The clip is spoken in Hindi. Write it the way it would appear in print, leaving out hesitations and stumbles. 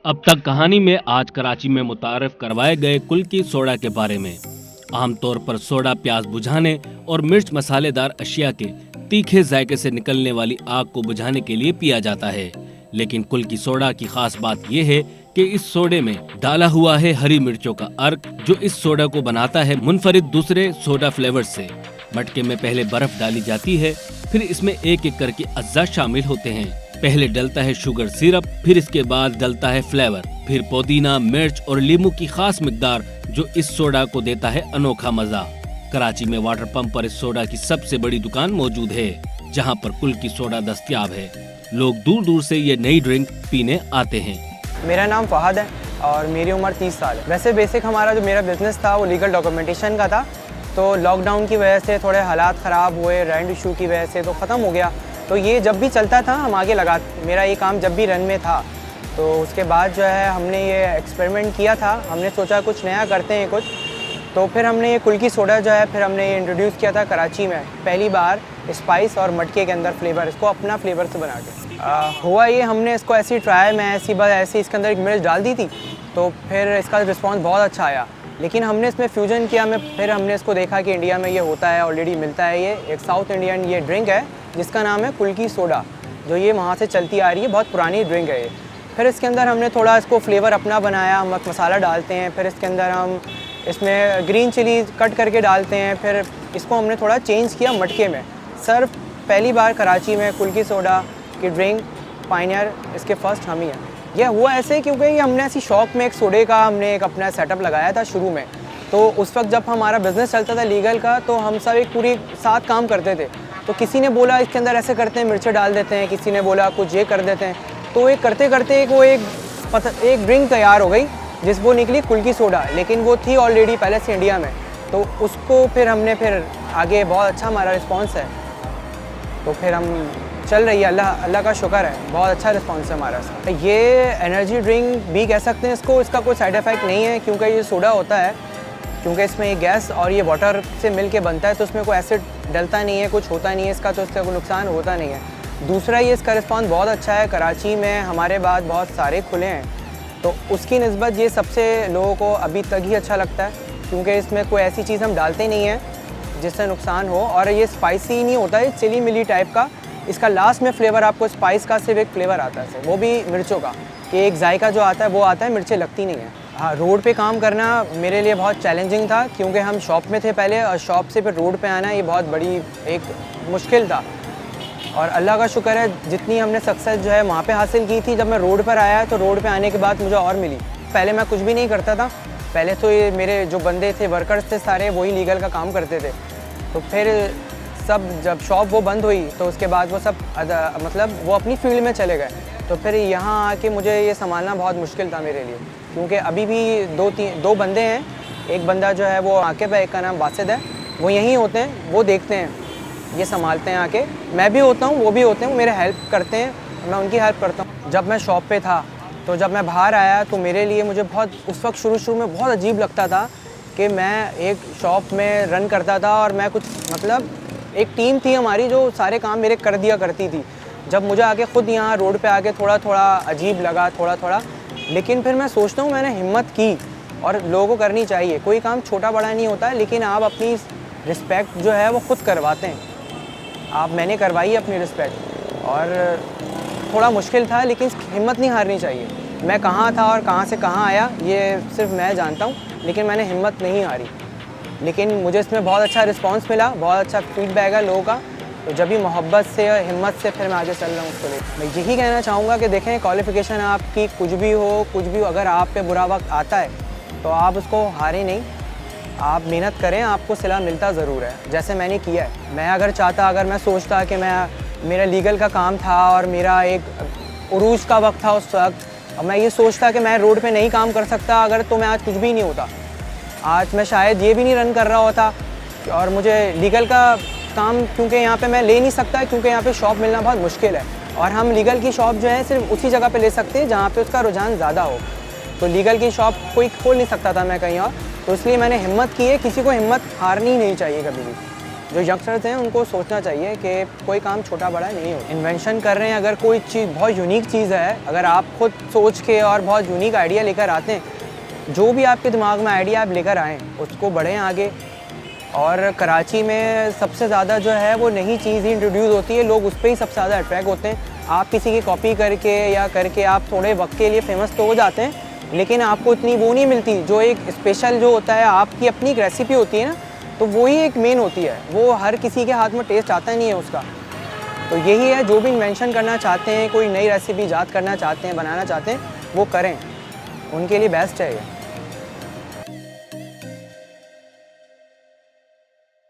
अब तक कहानी में आज कराची में मुतारफ करवाए गए कुल्की सोडा के बारे में। आमतौर पर सोडा प्यास बुझाने और मिर्च मसालेदार अशिया के तीखे जायके से निकलने वाली आग को बुझाने के लिए पिया जाता है, लेकिन कुल्की सोडा की खास बात यह है कि इस सोडे में डाला हुआ है हरी मिर्चों का अर्क, जो इस सोडा को बनाता है मुनफरिद दूसरे सोडा फ्लेवर से। मटके में पहले बर्फ डाली जाती है, फिर इसमें एक एक करके अज्जा शामिल होते हैं। पहले डलता है शुगर सिरप, फिर इसके बाद डलता है फ्लेवर, फिर पुदीना, मिर्च और लीमू की खास मिकदार, जो इस सोडा को देता है अनोखा मजा। कराची में वाटर पंप पर इस सोडा की सबसे बड़ी दुकान मौजूद है, जहां पर कुल्की सोडा दस्तयाब है। लोग दूर दूर से ये नई ड्रिंक पीने आते हैं। मेरा नाम फ़हद है और मेरी उम्र 30 साल है। वैसे बेसिक हमारा जो मेरा बिज़नेस था वो लीगल डॉक्यूमेंटेशन का था, तो लॉकडाउन की वजह से थोड़े हालात ख़राब हुए, रेंट इशू की वजह से तो ख़त्म हो गया। तो ये जब भी चलता था हम आगे लगा, मेरा ये काम जब भी रन में था, तो उसके बाद जो है हमने ये एक्सपेरिमेंट किया था। हमने सोचा कुछ नया करते हैं कुछ, तो फिर हमने ये कुल्की सोडा जो है फिर हमने ये इंट्रोड्यूस किया था कराची में पहली बार, स्पाइस और मटके के अंदर फ्लेवर, इसको अपना फ्लेवर से बना के। हुआ ये, हमने इसको ऐसी ट्राई में ऐसी बात ऐसी इसके अंदर एक मिर्च डाल दी थी, तो फिर इसका रिस्पांस बहुत अच्छा आया। लेकिन हमने इसमें फ्यूजन किया फिर हमने इसको देखा कि इंडिया में ये होता है, ऑलरेडी मिलता है। ये एक साउथ इंडियन ये ड्रिंक है जिसका नाम है कुल्की सोडा, जो ये वहाँ से चलती आ रही है, बहुत पुरानी ड्रिंक है ये। फिर इसके अंदर हमने थोड़ा इसको फ्लेवर अपना बनाया, हम मसाला डालते हैं, फिर इसके अंदर हम इसमें ग्रीन चिली कट करके डालते हैं, फिर इसको हमने थोड़ा चेंज किया मटके में। सर्व पहली बार कराची में कुल्की सोडा की ड्रिंक पायनियर इसके फर्स्ट हम ही हैं। यह हुआ ऐसे क्योंकि ये हमने ऐसी शौक में एक सोडे का हमने एक अपना सेटअप लगाया था शुरू में। तो उस वक्त जब हमारा बिज़नेस चलता था लीगल का, तो हम सब एक पूरी साथ काम करते थे। तो किसी ने बोला इसके अंदर ऐसे करते हैं, मिर्चें डाल देते हैं, किसी ने बोला कुछ ये कर देते हैं। तो एक करते करते एक ड्रिंक तैयार हो गई, जिस वो निकली कुल्की सोडा, लेकिन वो थी ऑलरेडी पहले से इंडिया में। तो उसको फिर हमने फिर आगे बहुत अच्छा हमारा रिस्पॉन्स है, तो फिर हम चल रही है, अल्लाह का शुक्र है, बहुत अच्छा रिस्पॉन्स है हमारा। ये एनर्जी ड्रिंक भी कह सकते हैं इसको, इसका कोई साइड इफ़ेक्ट नहीं है क्योंकि ये सोडा होता है, क्योंकि इसमें ये गैस और ये वाटर से मिल के बनता है, तो उसमें कोई एसिड डलता नहीं है, कुछ होता नहीं है इसका, तो इसका कोई नुकसान होता नहीं है। दूसरा ये इसका रिस्पॉन्स बहुत अच्छा है, कराची में हमारे बाद बहुत सारे खुले हैं, तो उसकी निस्बत ये सबसे लोगों को अभी तक ही अच्छा लगता है, क्योंकि इसमें कोई ऐसी चीज़ हम डालते नहीं हैं जिससे नुकसान हो, और ये स्पाइसी नहीं होता है, चिली मिली टाइप का। इसका लास्ट में फ्लेवर आपको स्पाइस का सिर्फ एक फ्लेवर आता है, वो भी मिर्चों का, कि एक जायका जो आता है वो आता है, मिर्चें लगती नहीं है। हाँ, रोड पे काम करना मेरे लिए बहुत चैलेंजिंग था, क्योंकि हम शॉप में थे पहले, और शॉप से फिर रोड पे आना ये बहुत बड़ी एक मुश्किल था। और अल्लाह का शुक्र है जितनी हमने सक्सेस जो है वहाँ पे हासिल की थी, जब मैं रोड पर आया तो रोड पे आने के बाद मुझे और मिली। पहले मैं कुछ भी नहीं करता था, पहले तो ये मेरे जो बंदे थे, वर्कर्स थे सारे, वही लीगल का काम करते थे। तो फिर सब जब शॉप वो बंद हुई तो उसके बाद वो सब मतलब वो अपनी फील्ड में चले गए। तो फिर यहाँ आके मुझे ये संभालना बहुत मुश्किल था मेरे लिए, क्योंकि अभी भी दो बंदे हैं। एक बंदा जो है वो आकिब है, एक का नाम बासिद है, वो यहीं होते हैं, वो देखते हैं, ये संभालते हैं आके। मैं भी होता हूँ, वो भी होते हैं, वो मेरे हेल्प करते हैं, मैं उनकी हेल्प करता हूँ। जब मैं शॉप पे था, तो जब मैं बाहर आया तो मेरे लिए मुझे बहुत उस वक्त शुरू में बहुत अजीब लगता था कि मैं एक शॉप में रन करता था और मैं कुछ मतलब एक टीम थी हमारी जो सारे काम मेरे कर दिया करती थी। जब मुझे आके ख़ुद यहाँ रोड पे आके थोड़ा थोड़ा अजीब लगा, थोड़ा, लेकिन फिर मैं सोचता हूँ मैंने हिम्मत की, और लोगों को करनी चाहिए। कोई काम छोटा बड़ा नहीं होता है, लेकिन आप अपनी रिस्पेक्ट जो है वो ख़ुद करवाते हैं। मैंने करवाई अपनी रिस्पेक्ट, और थोड़ा मुश्किल था, लेकिन हिम्मत नहीं हारनी चाहिए। मैं कहाँ था और कहाँ से कहाँ आया ये सिर्फ मैं जानता हूँ, लेकिन मैंने हिम्मत नहीं हारी। लेकिन मुझे इसमें बहुत अच्छा रिस्पांस मिला, बहुत अच्छा फीडबैक है लोगों का, तो जब भी मोहब्बत से और हिम्मत से फिर मैं आगे चल रहा हूँ उसको लेकर। मैं यही कहना चाहूँगा कि देखें, क्वालिफ़िकेशन आपकी कुछ भी हो, अगर आप पे बुरा वक्त आता है तो आप उसको हारें नहीं, आप मेहनत करें, आपको सिला मिलता ज़रूर है, जैसे मैंने किया है। मैं अगर मैं सोचता कि मेरा लीगल का काम था और मेरा एक उरूज का वक्त था उस वक्त, और मैं ये सोचता कि मैं रोड पे नहीं काम कर सकता अगर, तो मैं आज कुछ भी नहीं होता। आज मैं शायद ये भी नहीं रन कर रहा होता। और मुझे लीगल का काम क्योंकि यहाँ पे मैं ले नहीं सकता, क्योंकि यहाँ पे शॉप मिलना बहुत मुश्किल है, और हम लीगल की शॉप जो है सिर्फ उसी जगह पे ले सकते हैं जहाँ पे उसका रुझान ज़्यादा हो। तो लीगल की शॉप कोई खोल नहीं सकता था मैं कहीं और, तो इसलिए मैंने हिम्मत की है। किसी को हिम्मत हारनी नहीं चाहिए कभी भी। जो यंगस्टर्स हैं उनको सोचना चाहिए कि कोई काम छोटा बड़ा नहीं हो। इन्वेंशन कर रहे हैं, अगर कोई चीज़ बहुत यूनिक चीज़ है, अगर आप खुद सोच के और बहुत यूनिक आइडिया लेकर आते हैं, जो भी आपके दिमाग में आइडिया आप लेकर आएँ उसको बढ़ें आगे। और कराची में सबसे ज़्यादा जो है वो नई चीज़ ही इंट्रोड्यूस होती है, लोग उस पर ही सबसे ज़्यादा अट्रैक्ट होते हैं। आप किसी की कॉपी करके या करके आप थोड़े वक्त के लिए फेमस तो हो जाते हैं, लेकिन आपको इतनी वो नहीं मिलती जो एक स्पेशल जो होता है, आपकी अपनी एक रेसिपी होती है ना, तो वही एक मेन होती है। वो हर किसी के हाथ में टेस्ट आता नहीं है उसका। तो यही है, जो भी इन्वेंशन करना चाहते हैं, कोई नई रेसिपी ईजाद करना चाहते हैं, बनाना चाहते हैं, वो करें, उनके लिए बेस्ट है ये।